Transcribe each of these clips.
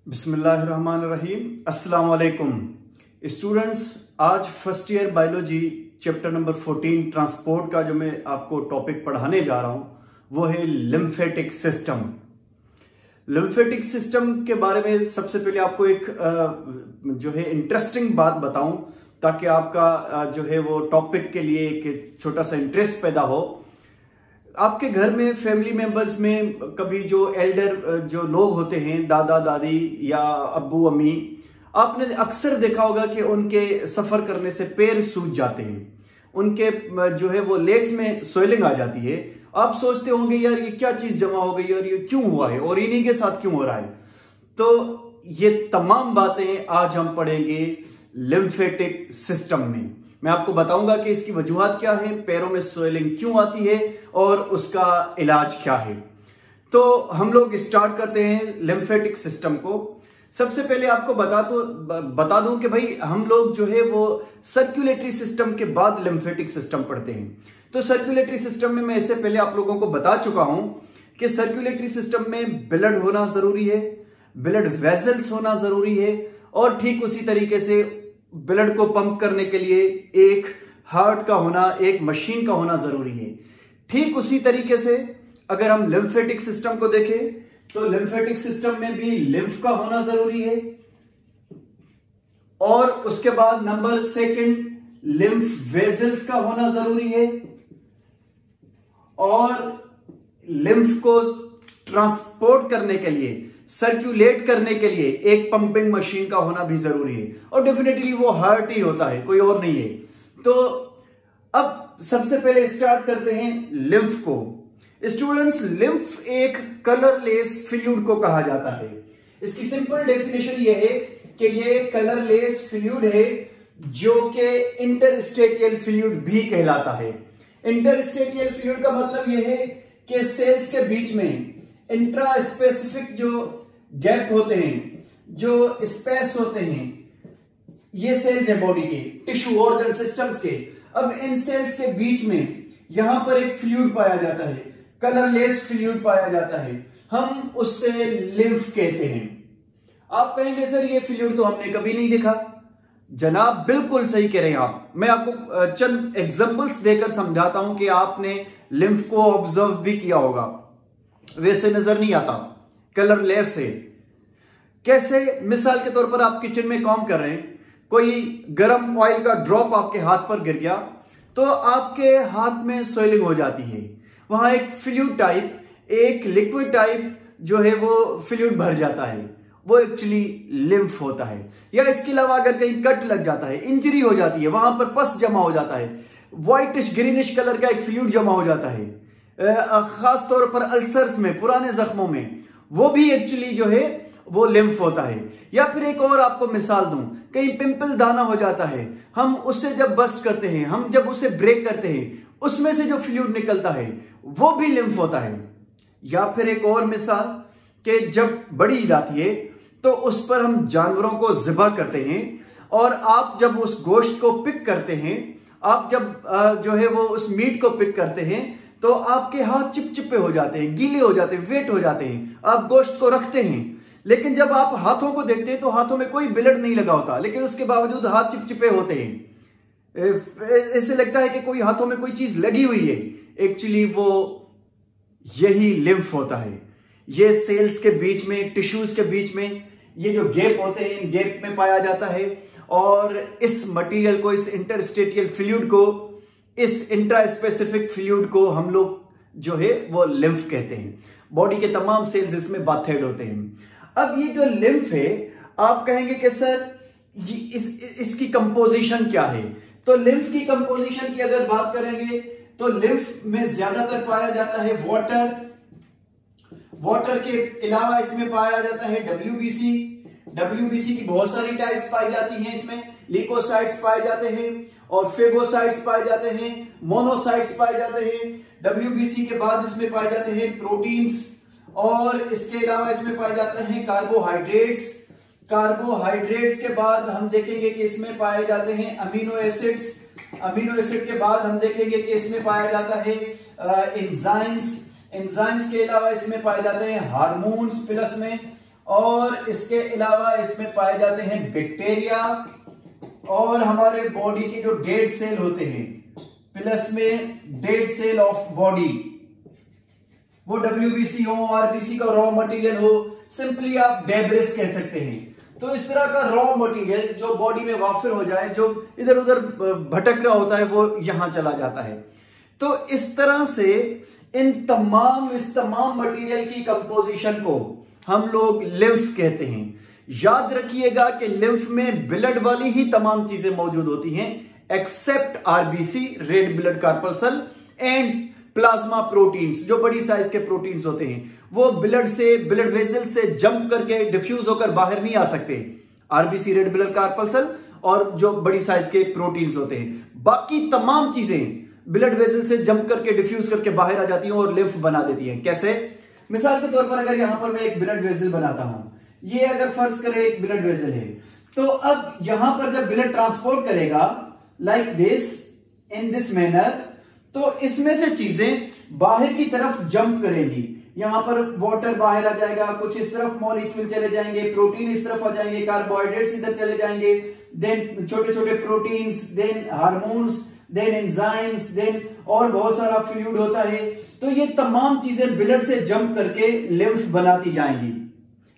बिस्मिल्लाहिर्रहमानिर्रहीम। अस्सलाम वालेकुम स्टूडेंट्स। आज first year biology chapter number 14 transport का जो मैं आपको टॉपिक पढ़ाने जा रहा हूं वो है लिम्फेटिक सिस्टम। लिम्फेटिक सिस्टम के बारे में सबसे पहले आपको एक जो है इंटरेस्टिंग बात बताऊं ताकि आपका जो है वो टॉपिक के लिए एक छोटा सा इंटरेस्ट पैदा हो। आपके घर में फैमिली मेंबर्स में कभी जो एल्डर जो लोग होते हैं, दादा दादी या अब्बू अम्मी, आपने अक्सर देखा होगा कि उनके सफर करने से पैर सूज जाते हैं, उनके जो है वो लेग्स में स्वेलिंग आ जाती है। आप सोचते होंगे यार ये क्या चीज जमा हो गई और ये क्यों हुआ है और इन्हीं के साथ क्यों हो रहा है। तो ये तमाम बातें आज हम पढ़ेंगे लिम्फेटिक सिस्टम में। मैं आपको बताऊंगा कि इसकी वजूहात क्या है, पैरों में स्वेलिंग क्यों आती है और उसका इलाज क्या है। तो हम लोग स्टार्ट करते हैं लिम्फेटिक सिस्टम को। सबसे पहले आपको बता दूं कि भाई हम लोग जो है वो सर्कुलेटरी सिस्टम के बाद लिम्फेटिक सिस्टम पढ़ते हैं। तो सर्कुलेटरी सिस्टम में मैं इससे पहले आप लोगों को बता चुका हूं कि सर्कुलेटरी सिस्टम में ब्लड होना जरूरी है, ब्लड वेसल्स होना जरूरी है और ठीक उसी तरीके से ब्लड को पंप करने के लिए एक हार्ट का होना, एक मशीन का होना जरूरी है। ठीक उसी तरीके से अगर हम लिम्फेटिक सिस्टम को देखें तो लिम्फेटिक सिस्टम में भी लिम्फ का होना जरूरी है और उसके बाद नंबर सेकंड लिम्फ वेसल्स का होना जरूरी है और लिम्फ को ट्रांसपोर्ट करने के लिए, सर्कुलेट करने के लिए एक पंपिंग मशीन का होना भी जरूरी है और डेफिनेटली वो हार्ट ही होता है, कोई और नहीं है। तो अब सबसे पहले स्टार्ट करते हैं लिम्फ को। स्टूडेंट्स, लिम्फ एक कलरलेस फ्लूइड को कहा जाता है। इसकी सिंपल डेफिनेशन ये है कि ये कलरलेस फ्लूइड है जो कि इंटरस्टेटियल फ्लूइड भी कहलाता है। इंटरस्टेटियल फ्लूइड का मतलब यह है कि सेल्स के बीच में इंट्रा स्पेसिफिक जो गैप होते हैं, जो स्पेस होते हैं, ये सेल्स है बॉडी के, टिश्यू ऑर्गन सिस्टम्स के। अब इन सेल्स के बीच में यहां पर एक फ्लूइड पाया जाता है, कलरलेस फ्लूइड पाया जाता है, हम उससे लिम्फ कहते हैं। आप कहेंगे सर ये फ्लूइड तो हमने कभी नहीं देखा। जनाब बिल्कुल सही कह रहे हैं आप। मैं आपको चंद एग्जांपल्स देकर समझाता हूं कि आपने लिम्फ को ऑब्जर्व भी किया होगा। वैसे नजर नहीं आता, कलरलेस है। कैसे? मिसाल के तौर पर आप किचन में काम कर रहे हैं, कोई गर्म ऑयल का ड्रॉप आपके हाथ पर गिर गया तो आपके हाथ में स्वेलिंग हो जाती है। वहां एक फ्लूइड टाइप, एक लिक्विड टाइप जो है वो फ्लूइड भर जाता है, वो एक्चुअली लिम्फ होता है। या इसके अलावा अगर कहीं कट लग जाता है, इंजरी हो जाती है, वहां पर पस जमा हो जाता है, व्हाइटिश ग्रीनिश कलर का एक फ्लूइड जमा हो जाता है, खास तौर पर अल्सर्स में, पुराने जख्मों में, वो भी एक्चुअली जो है वो लिम्फ होता है। या फिर एक और आपको मिसाल दूं, कहीं पिंपल दाना हो जाता है, हम उससे जब बस्ट करते हैं, हम जब उसे ब्रेक करते हैं, उसमें से जो फ्लूइड निकलता है वो भी लिम्फ होता है। या फिर एक और मिसाल कि जब बड़ी ईद आती है तो उस पर हम जानवरों को ज़िबा करते हैं और आप जब उस गोश्त को पिक करते हैं, आप जब जो है वो उस मीट को पिक करते हैं तो आपके हाथ चिपचिपे हो जाते हैं, गीले हो जाते हैं, वेट हो जाते हैं। आप गोश्त को रखते हैं लेकिन जब आप हाथों को देखते हैं तो हाथों में कोई ब्लड नहीं लगा होता, लेकिन उसके बावजूद हाथ चिपचिपे होते हैं। ऐसे लगता है कि कोई हाथों में कोई चीज लगी हुई है। एक्चुअली वो यही लिम्फ होता है। ये सेल्स के बीच में, टिश्यूज के बीच में ये जो गैप होते हैं, इन गैप में पाया जाता है और इस मटेरियल को, इस इंटरस्टेटियल फ्लूइड को, इस इंट्रास्पेसिफिक फ्लूइड को हम लोग जो है वो लिम्फ कहते हैं। बॉडी के तमाम सेल्स इसमें बाथेड होते हैं। अब ये जो लिम्फ है, आप कहेंगे कि सर इसकी कंपोजिशन क्या है। तो लिम्फ की कंपोजिशन की अगर बात करेंगे तो लिम्फ में ज्यादातर पाया जाता है वाटर के अलावा इसमें पाया जाता है डब्ल्यूबीसी की बहुत सारी टाइप्स पाई जाती हैं। इसमें लिकोसाइट्स पाए जाते हैं और फेगोसाइट्स पाए जाते हैं, मोनोसाइट्स पाए जाते हैं। डब्ल्यूबीसी के बाद इसमें पाए जाते हैं प्रोटीन्स और इसके अलावा इसमें पाए जाते हैं कार्बोहाइड्रेट्स। कार्बोहाइड्रेट्स के बाद हम देखेंगे कि इसमें पाए जाते हैं अमीनो एसिड्स। अमीनो एसिड के बाद हम देखेंगे कि इसमें पाया जाता है एंजाइम्स। एंजाइम्स के अलावा इसमें पाए जाते हैं हार्मोन्स प्लस में और इसके अलावा इसमें पाए जाते हैं बैक्टीरिया और हमारे बॉडी के जो डेड सेल होते हैं, प्लस में डेड सेल ऑफ बॉडी, वो WBC हो, RBC का रॉ मटेरियल हो, सिंपली आप डेब्रिस कह सकते हैं। तो इस तरह का रॉ मटेरियल जो बॉडी में वाफिर हो जाए, जो इधर उधर भटक रहा होता है, वो यहां चला जाता है। तो इस तरह से इस तमाम मटेरियल की कंपोजिशन को हम लोग लिम्फ कहते हैं। याद रखिएगा कि लिम्फ में ब्लड वाली ही तमाम चीजें मौजूद होती हैं except RBC, red blood corpuscle, and plasma proteins, जो बड़ी साइज के प्रोटीन्स होते हैं, वो ब्लड वेसल से जंप करके डिफ्यूज होकर बाहर नहीं आ सकते। RBC, रेड ब्लड कॉर्पस्कल और जो बड़ी साइज के प्रोटीन्स होते हैं, बाकी तमाम चीजें ब्लड वेसल से जंप करके डिफ्यूज करके बाहर आ जाती हैं और लिम्फ बना देती हैं। कैसे? मिसाल के तौर पर अगर यहां पर मैं एक ब्लड वेसल बनाता हूं, ये अगर फर्ज करें एक ब्लड वेसल है, तो अब यहां पर जब ब्लड ट्रांसपोर्ट करेगा like this, in this manner, तो इसमें से चीजें बाहर की तरफ जंप करेंगी। यहां पर वाटर बाहर आ जाएगा, कुछ इस तरफ मॉलिक्यूल चले जाएंगे, प्रोटीन इस तरफ आ जाएंगे, कार्बोहाइड्रेट्स इधर चले जाएंगे, देन छोटे छोटे proteins, then hormones, then enzymes, then और बहुत सारा फ्लूइड होता है। तो ये तमाम चीजें ब्लड से जंप करके लिम्फ बनाती जाएंगी,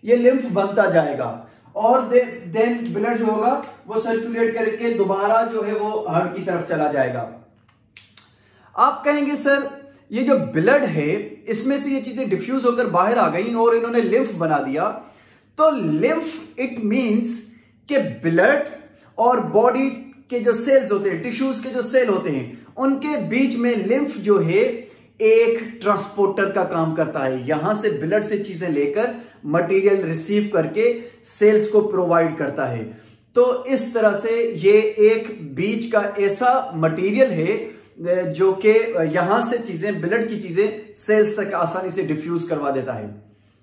ये लिम्फ बनता जाएगा और देन ब्लड जो होगा वो सर्कुलेट करके दोबारा जो है वो हार्ट की तरफ चला जाएगा। आप कहेंगे सर ये जो ब्लड है इसमें से ये चीजें डिफ्यूज होकर बाहर आ गई और इन्होंने लिम्फ बना दिया। तो लिम्फ इट मींस कि ब्लड और बॉडी के जो सेल्स होते हैं, टिश्यूज के जो सेल होते हैं, उनके बीच में लिम्फ जो है एक ट्रांसपोर्टर का काम करता है। यहां से ब्लड से चीजें लेकर मटेरियल रिसीव करके सेल्स को प्रोवाइड करता है। तो इस तरह से ये एक बीच का ऐसा मटेरियल है जो कि यहां से चीजें, ब्लड की चीजें सेल्स तक आसानी से डिफ्यूज करवा देता है।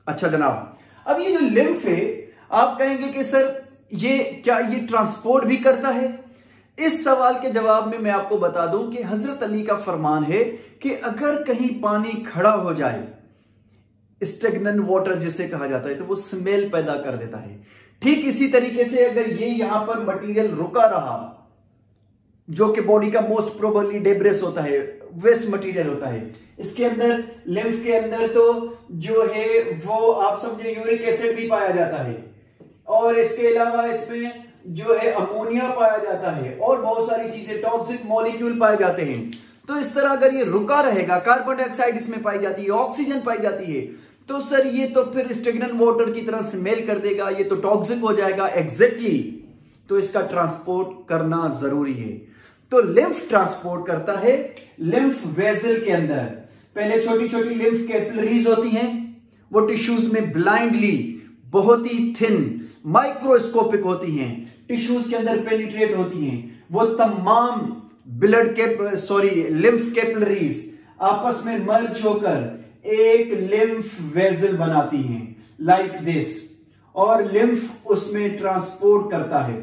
अच्छा जनाब, अब ये जो लिम्फ है, आप कहेंगे कि सर ये क्या ये ट्रांसपोर्ट भी करता है? इस सवाल के जवाब में मैं आपको बता दूं कि हजरत अली का फरमान है कि अगर कहीं पानी खड़ा हो जाए, स्टेगनेंट वाटर जिसे कहा जाता है, तो वो स्मेल पैदा कर देता है। ठीक इसी तरीके से अगर ये यहां पर मटेरियल रुका रहा, जो कि बॉडी का मोस्ट प्रोबेबली डेब्रिस होता है, वेस्ट मटेरियल होता है, इसके अंदर लिम्फ के अंदर तो जो है वो आप समझे यूरिक एसिड भी पाया जाता है और इसके अलावा इसमें जो है अमोनिया पाया जाता है और बहुत सारी चीजें, टॉक्सिक मॉलिक्यूल पाए जाते हैं। तो इस तरह अगर ये रुका रहेगा, कार्बन डाइऑक्साइड इसमें पाई जाती है, ऑक्सीजन पाई जाती है, तो सर ये तो फिर स्टेगनेंट वाटर की तरह स्मेल कर देगा, ये तो टॉक्सिक हो जाएगा। एग्जैक्टली, तो इसका ट्रांसपोर्ट करना जरूरी है। तो लिम्फ ट्रांसपोर्ट करता है लिम्फ वेसल के अंदर। पहले छोटी छोटी लिम्फ कैपिलरीज होती हैं, वो टिश्यूज में ब्लाइंडली बहुत ही थिन माइक्रोस्कोपिक होती हैं, टिश्यूज के अंदर पेनिट्रेट होती हैं। वो तमाम लिम्फ कैपिलरीज आपस में मर्ज होकर एक लिम्फ वेसल बनाती हैं लाइक दिस, और लिम्फ उसमें ट्रांसपोर्ट करता है।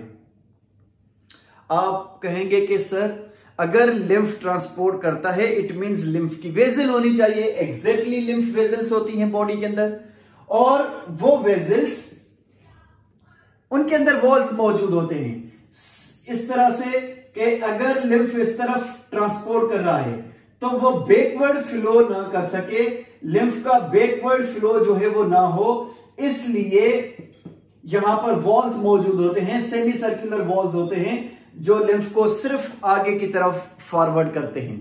आप कहेंगे कि सर अगर लिम्फ ट्रांसपोर्ट करता है इट मींस लिम्फ की वेसल होनी चाहिए। एग्जैक्टली लिम्फ वेसल्स होती हैं बॉडी के अंदर, और वो वेसल्स उनके अंदर वॉल्स मौजूद होते हैं इस तरह से कि अगर लिम्फ इस तरफ ट्रांसपोर्ट कर रहा है तो वो बैकवर्ड फ्लो ना कर सके, लिम्फ का बैकवर्ड फ्लो जो है वो ना हो, इसलिए यहां पर वॉल्स मौजूद होते हैं, सेमी सर्कुलर वॉल्स होते हैं जो लिम्फ को सिर्फ आगे की तरफ फॉरवर्ड करते हैं।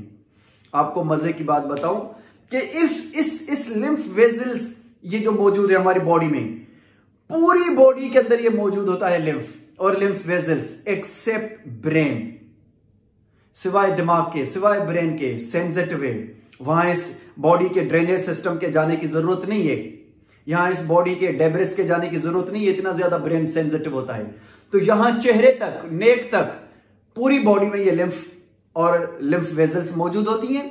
आपको मजे की बात बताऊं कि इस लिम्फ वेसल्स ये जो मौजूद है हमारी बॉडी में, पूरी बॉडी के अंदर ये मौजूद होता है लिम्फ और लिम्फ वेसल्स, एक्सेप्ट ब्रेन, सिवाय दिमाग के, सिवाय ब्रेन के, सेंसिटिव है। वहां इस बॉडी के ड्रेनेज सिस्टम के जाने की जरूरत नहीं है, यहां इस बॉडी के डेब्रिस के जाने की जरूरत नहीं है, इतना ज्यादा ब्रेन सेंसिटिव होता है। तो यहां चेहरे तक, नेक तक, पूरी बॉडी में ये लिम्फ और लिम्फ वेसल्स मौजूद होती हैं,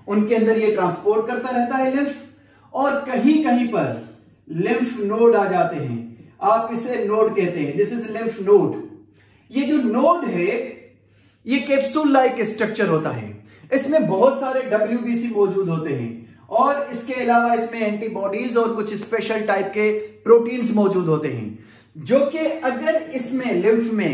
उनके अंदर ये ट्रांसपोर्ट करता रहता है लिम्फ, और कहीं कहीं पर लिम्फ नोड आ जाते हैं, आप इसे नोड कहते हैं, दिस इज लिम्फ नोड। ये जो नोड है ये कैप्सूल लाइक स्ट्रक्चर होता है, इसमें बहुत सारे WBC मौजूद होते हैं और इसके अलावा इसमें एंटीबॉडीज और कुछ स्पेशल टाइप के प्रोटीन्स मौजूद होते हैं, जो कि अगर इसमें लिम्फ में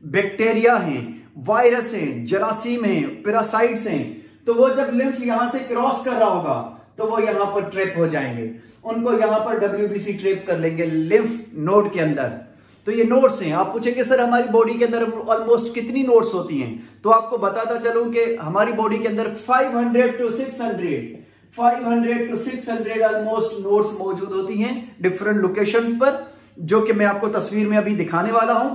बैक्टीरिया हैं, वायरस हैं, जरासीम हैं, पैरासाइट्स हैं, तो वो जब लिम्फ यहां से क्रॉस कर रहा होगा तो वो यहां पर ट्रैप हो जाएंगे, उनको यहां पर WBC ट्रैप कर लेंगे लिम्फ नोड के अंदर। तो ये नोड्स हैं। आप पूछेंगे सर हमारी बॉडी के अंदर ऑलमोस्ट कितनी नोड्स होती हैं, तो आपको बताता चलूं कि हमारी बॉडी के अंदर 500 to 600 ऑलमोस्ट नोड्स मौजूद होती हैं डिफरेंट लोकेशंस पर, जो कि मैं आपको तस्वीर में अभी दिखाने वाला हूं।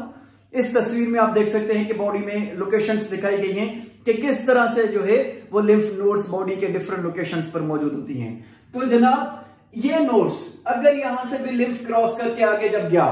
इस तस्वीर में आप देख सकते हैं कि बॉडी में लोकेशंस दिखाई गई हैं कि किस तरह से जो है वो लिम्फ नोड्स बॉडी के डिफरेंट लोकेशंस पर मौजूद होती हैं। तो जनाब ये नोड्स अगर यहां से भी लिम्फ क्रॉस करके आगे जब गया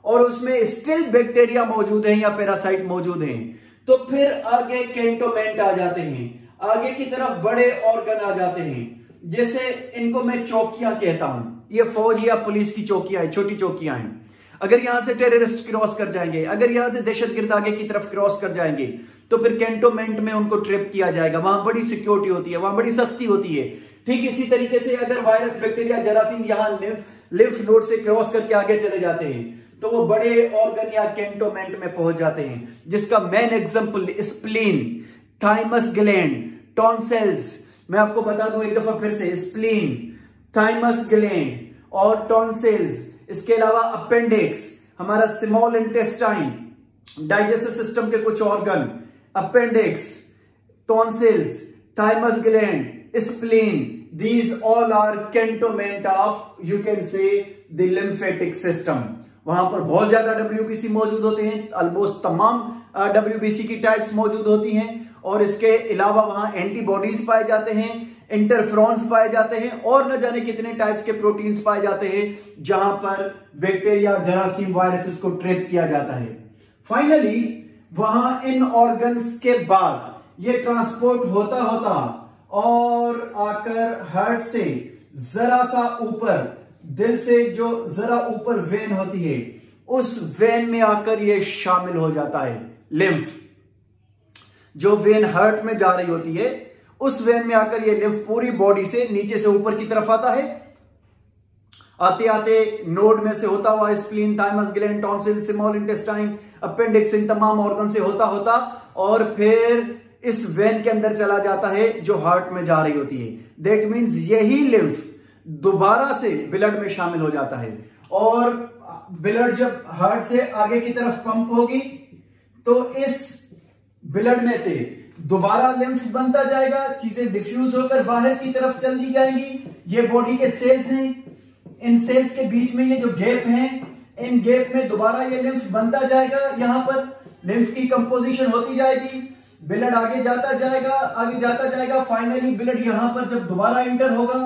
और उसमें स्टिल बैक्टीरिया मौजूद है या पैरासाइट मौजूद हैं, तो फिर आगे कैंटोमेंट आ जाते हैं, आगे की तरफ बड़े ऑर्गन आ जाते हैं, जैसे इनको मैं चौकियां कहता हूं। ये फौज या पुलिस की चौकियां हैं, छोटी चौकियां हैं। अगर यहां से टेररिस्ट क्रॉस कर जाएंगे, अगर यहां से दहशतगर्द आगे की तरफ क्रॉस कर जाएंगे, तो फिर कैंटोमेंट में उनको ट्रैप किया जाएगा। वहां बड़ी सिक्योरिटी होती है, वहां बड़ी सख्ती होती है। ठीक इसी तरीके से अगर वायरस, बैक्टीरिया, जरासीम यहां लिम्फ नोड से क्रॉस करके आगे चले जाते हैं, तो वो बड़े ऑर्गन या कैंटोमेंट में पहुंच जाते हैं, जिसका main example spleen, thymus gland, tonsils. मैं आपको बता दूं एक दफा फिर से, स्प्लीन, थाइमस ग्लैंड और टॉन्सिल्स। इसके अलावा अपेंडिक्स, हमारा स्मॉल इंटेस्टाइन, डाइजेस्टिव सिस्टम के कुछ organ, appendix, tonsils, thymus gland, spleen, these all are cantonment of, you can say, the lymphatic system। वहां पर बहुत ज्यादा WBC मौजूद होते हैं, ऑलमोस्ट तमाम WBC की टाइप्स मौजूद होती हैं, और इसके अलावा वहां एंटीबॉडीज पाए जाते हैं, इंटरफ्रॉन्स पाए जाते हैं, और न जाने कितने टाइप्स के प्रोटीन्स पाए जाते हैं, जहां पर बैक्टीरिया, जरासीम, वायरसेस को ट्रैप किया जाता है। फाइनली वहां इन ऑर्गन्स के बाद ये ट्रांसपोर्ट होता होता और आकर हार्ट से जरा सा ऊपर, दिल से जो जरा ऊपर वेन होती है, उस वेन में आकर ये शामिल हो जाता है। लिम्फ जो वेन हार्ट में जा रही होती है, उस वेन में आकर ये लिम्फ पूरी बॉडी से नीचे से ऊपर की तरफ आता है। आते आते नोड में से होता हुआ spleen, thymus gland, tonsil, small intestine, appendix, इन तमाम ऑर्गन से होता होता और फिर इस वेन के अंदर चला जाता है जो हार्ट में जा रही होती है। दैट मीन्स यही लिम्फ दोबारा से ब्लड में शामिल हो जाता है, और ब्लड जब हार्ट से आगे की तरफ पंप होगी तो इस ब्लड में से दोबारा लिम्फ बनता जाएगा, चीजें डिफ्यूज होकर बाहर की तरफ चल दी जाएंगी। ये बॉडी के सेल्स हैं, इन सेल्स के बीच में ये जो गैप हैं, इन गैप में दोबारा ये लिम्फ बनता जाएगा। यहां पर लिम्फ की कंपोजिशन होती जाएगी, ब्लड आगे जाता जाएगा, आगे जाता जाएगा। फाइनली ब्लड यहां पर जब दोबारा एंटर होगा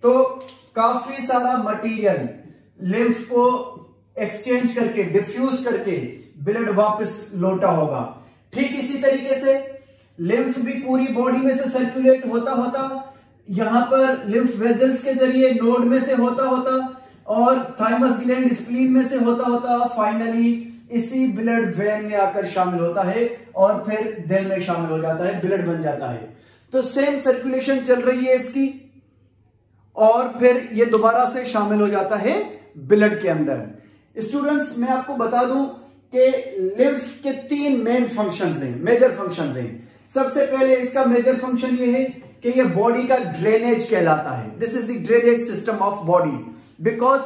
तो काफी सारा मटेरियल लिम्फ को एक्सचेंज करके, डिफ्यूज करके ब्लड वापस लौटा होगा। ठीक इसी तरीके से लिम्फ भी पूरी बॉडी में से सर्कुलेट होता होता यहां पर लिम्फ वेजल्स के जरिए नोड में से होता होता और थाइमस ग्लैंड, स्प्लीन में से होता होता फाइनली इसी ब्लड वेन में आकर शामिल होता है और फिर दिल में शामिल हो जाता है, ब्लड बन जाता है। तो सेम सर्कुलेशन चल रही है इसकी, और फिर ये दोबारा से शामिल हो जाता है ब्लड के अंदर। स्टूडेंट्स, मैं आपको बता दूं कि लिम्फ के 3 मेन फंक्शंस हैं, मेजर फंक्शंस हैं। सबसे पहले इसका मेजर फंक्शन ये है कि ये बॉडी का ड्रेनेज कहलाता है। This is the drainage system of body, because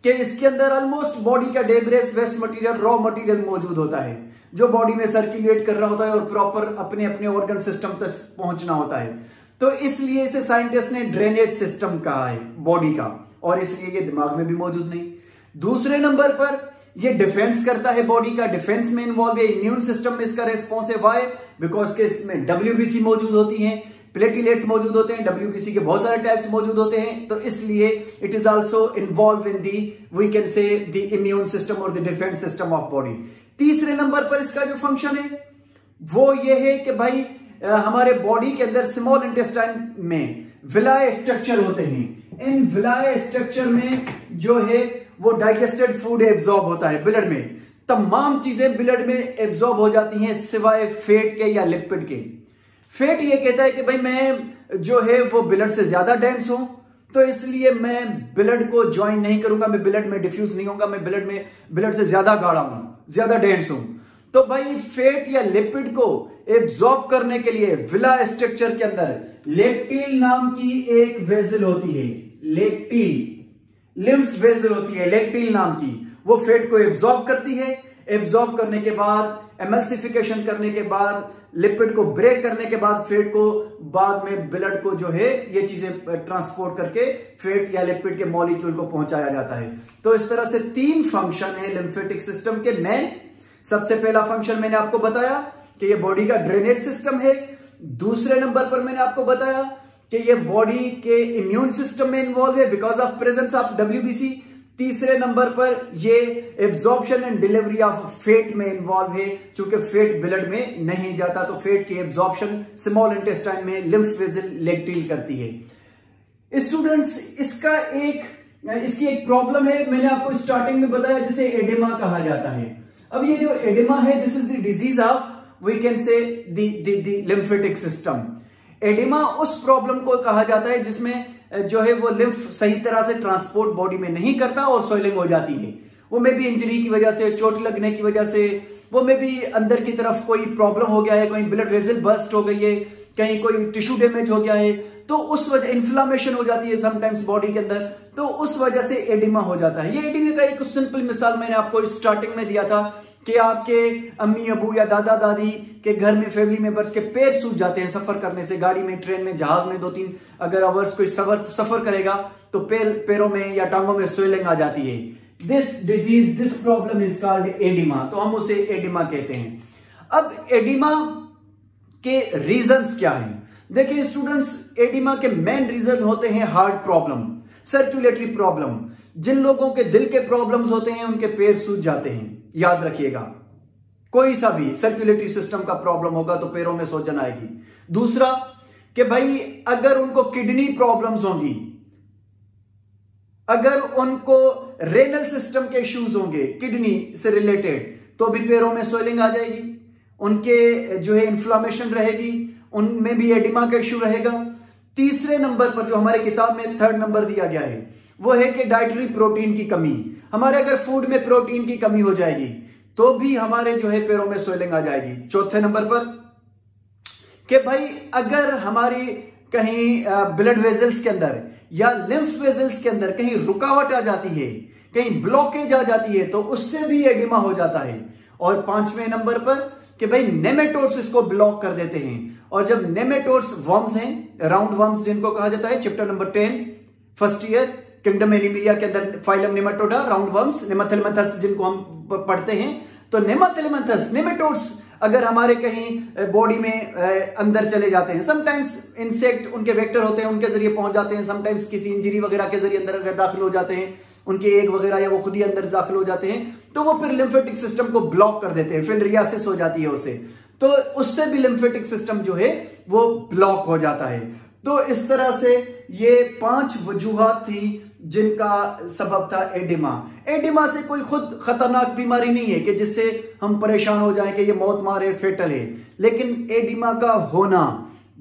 कि इसके अंदर ऑलमोस्ट बॉडी का डेब्रेस, वेस्ट मटेरियल, रॉ मटेरियल मौजूद होता है, जो बॉडी में सर्कुलेट कर रहा होता है और प्रॉपर अपने अपने ऑर्गन सिस्टम तक पहुंचना होता है। तो इसलिए इसे साइंटिस्ट ने ड्रेनेज सिस्टम कहा है बॉडी का, और इसलिए ये दिमाग में भी मौजूद नहीं। दूसरे नंबर पर ये डिफेंस करता है, बॉडी का डिफेंस में इन्वॉल्व है, इम्यून सिस्टम में इसका रेस्पॉन्स है। वाई? बिकॉज के इसमें WBC मौजूद होती हैं, प्लेटलेट्स मौजूद होते हैं, WBC के बहुत सारे टाइप्स मौजूद होते हैं, तो इसलिए it is also involve in the, we can say, the immune system और the defence system of body. तीसरे नंबर पर इसका जो फंक्शन है वो ये है कि भाई हमारे बॉडी के अंदर स्मॉल इंटेस्टाइन में विलाय स्ट्रक्चर होते हैं। इन विलाय स्ट्रक्चर में जो है वो डाइजेस्टेड फूड एब्जॉर्ब होता है ब्लड में, तमाम चीजें ब्लड में एब्जॉर्ब हो जाती हैं सिवाय फैट के या लिपिड के। फैट ये कहता है कि भाई मैं जो है वो ब्लड से ज्यादा डेंस हूं, तो इसलिए मैं ब्लड को ज्वाइन नहीं करूंगा, मैं ब्लड में डिफ्यूज नहीं होगा, मैं ब्लड से ज्यादा गाढ़ा हूं, ज्यादा डेंस हूं। तो भाई फैट या लिपिड को एब्जॉर्ब करने के लिए विला स्ट्रक्चर के अंदर लेक्टिल नाम की एक वेसल होती है, लेक्टिल लिम्फ वेसल होती है, लेक्टिल नाम की, वो फैट को एब्जॉर्ब करती है। एब्जॉर्ब करने के बाद एमल्सिफिकेशन करने के बाद लिपिड को ब्रेक करने के बाद फैट को बाद में ब्लड को जो है ये चीजें ट्रांसपोर्ट करके फैट या लिपिड के मॉलिक्यूल को पहुंचाया जाता है। तो इस तरह से 3 फंक्शन है लिम्फेटिक सिस्टम के मेन। सबसे पहला फंक्शन मैंने आपको बताया कि ये बॉडी का ड्रेनेज सिस्टम है। दूसरे नंबर पर मैंने आपको बताया कि ये बॉडी के इम्यून सिस्टम में इन्वॉल्व है because of presence of WBC। तीसरे नंबर पर ये absorption and delivery of fat में इन्वॉल्व है, क्योंकि फैट ब्लड में नहीं जाता, तो फैट की एब्जॉर्प्शन स्मॉल इंटेस्टाइन में लिम्फ वेसल लेक्टिल करती है। स्टूडेंट्स, इसकी एक प्रॉब्लम है, मैंने आपको स्टार्टिंग में बताया, जिसे एडेमा कहा जाता है। अब ये जो एडेमा है, this is the disease of, we can say the lymphatic system. Oedema उस प्रॉब्लम को कहा जाता है जिसमें जो है वो लिम्फ सही तरह से ट्रांसपोर्ट बॉडी में नहीं करता और स्वेलिंग हो जाती है। वो में भी इंजरी की वजह से, चोट लगने की वजह से, वो में भी अंदर की तरफ कोई प्रॉब्लम हो गया है, कहीं ब्लड वेसल बर्स्ट हो गई है, कहीं कोई टिश्यू डैमेज हो गया है, तो उस वजह इन्फ्लामेशन हो जाती है समटाइम्स बॉडी के अंदर, तो उस वजह से एडिमा हो जाता है। ये एडिमा का एक सिंपल मिसाल मैंने आपको स्टार्टिंग में दिया था कि आपके अम्मी अबू या दादा दादी के घर में फैमिली मेंबर्स के पैर सूज जाते हैं सफर करने से, गाड़ी में, ट्रेन में, जहाज में 2-3 अगर आवर्स कोई सफर करेगा तो पैरों में या टांगों में स्वेलिंग आ जाती है। This problem is called oedema, तो हम उसे एडिमा कहते हैं। अब एडिमा के रीजंस क्या हैं? देखिए स्टूडेंट्स, एडिमा के मेन रीजन होते हैं हार्ट प्रॉब्लम, सर्कुलेटरी प्रॉब्लम। जिन लोगों के दिल के प्रॉब्लम्स होते हैं उनके पैर सूज जाते हैं, याद रखिएगा। कोई सा भी सर्कुलेटरी सिस्टम का प्रॉब्लम होगा तो पैरों में सूजन आएगी। दूसरा कि भाई अगर उनको किडनी प्रॉब्लम्स होंगी, अगर उनको रेनल सिस्टम के इश्यूज होंगे किडनी से रिलेटेड, तो भी पैरों में स्वेलिंग आ जाएगी, उनके जो है इन्फ्लामेशन रहेगी, उनमें भी एडिमा का इश्यू रहेगा। तीसरे नंबर पर जो हमारे किताब में 3rd नंबर दिया गया है वो है कि डाइटरी प्रोटीन की कमी। हमारे अगर फूड में प्रोटीन की कमी हो जाएगी तो भी हमारे जो है पैरों में स्वेलिंग आ जाएगी। चौथे नंबर पर कि भाई अगर हमारी कहीं ब्लड वेजल्स के अंदर या लिम्फ वेजल्स के अंदर कहीं रुकावट आ जाती है, कहीं ब्लॉकेज आ जाती है, तो उससे भी एडिमा हो जाता है। और 5वें नंबर पर कि भाई नेमेटोड्स इसको ब्लॉक कर देते हैं, और जब नेमेटोड्स वर्म्स हैं, राउंड वर्म्स जिनको कहा जाता है, chapter number 10 first year kingdom Animalia के अंदर फाइलम नेमाटोडा, राउंड वर्म्स, नेमाथेलेमंथस जिनको हम पढ़ते हैं, तो नेमाथेलेमंथस नेमेटोड्स अगर हमारे कहीं बॉडी में अंदर चले जाते हैं, समटाइम्स इंसेक्ट उनके वेक्टर होते हैं उनके जरिए पहुंच जाते हैं, समटाइम्स किसी इंजरी वगैरह के जरिए अंदर अगर दाखिल हो जाते हैं, उनके एग वगैरह या वो खुद ही अंदर दाखिल हो जाते हैं, तो वो फिर लिम्फेटिक सिस्टम को ब्लॉक कर देते हैं, फिलरियासिस हो जाती है उसे, तो उससे भी लिम्फेटिक सिस्टम जो है वो ब्लॉक हो जाता है। तो इस तरह से ये 5 वजूहात थी जिनका सबब था एडिमा। एडिमा से कोई खुद खतरनाक बीमारी नहीं है कि जिससे हम परेशान हो जाएं कि ये मौत मारे, फेटल है, लेकिन एडिमा का होना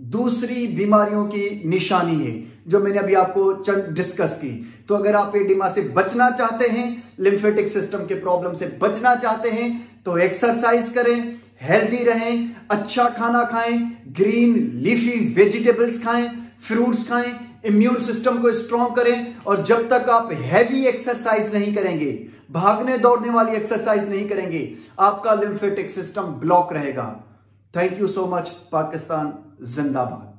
दूसरी बीमारियों की निशानी है जो मैंने अभी आपको डिस्कस की। तो अगर आप एडिमा से बचना चाहते हैं, लिम्फेटिक सिस्टम के प्रॉब्लम से बचना चाहते हैं, तो एक्सरसाइज करें, हेल्दी रहें, अच्छा खाना खाएं, ग्रीन लीफी वेजिटेबल्स खाएं, फ्रूट्स खाएं, इम्यून सिस्टम को स्ट्रॉन्ग करें। और जब तक आप हैवी एक्सरसाइज नहीं करेंगे, भागने दौड़ने वाली एक्सरसाइज नहीं करेंगे, आपका लिम्फेटिक सिस्टम ब्लॉक रहेगा। Thank you so much. Pakistan जिंदाबाद।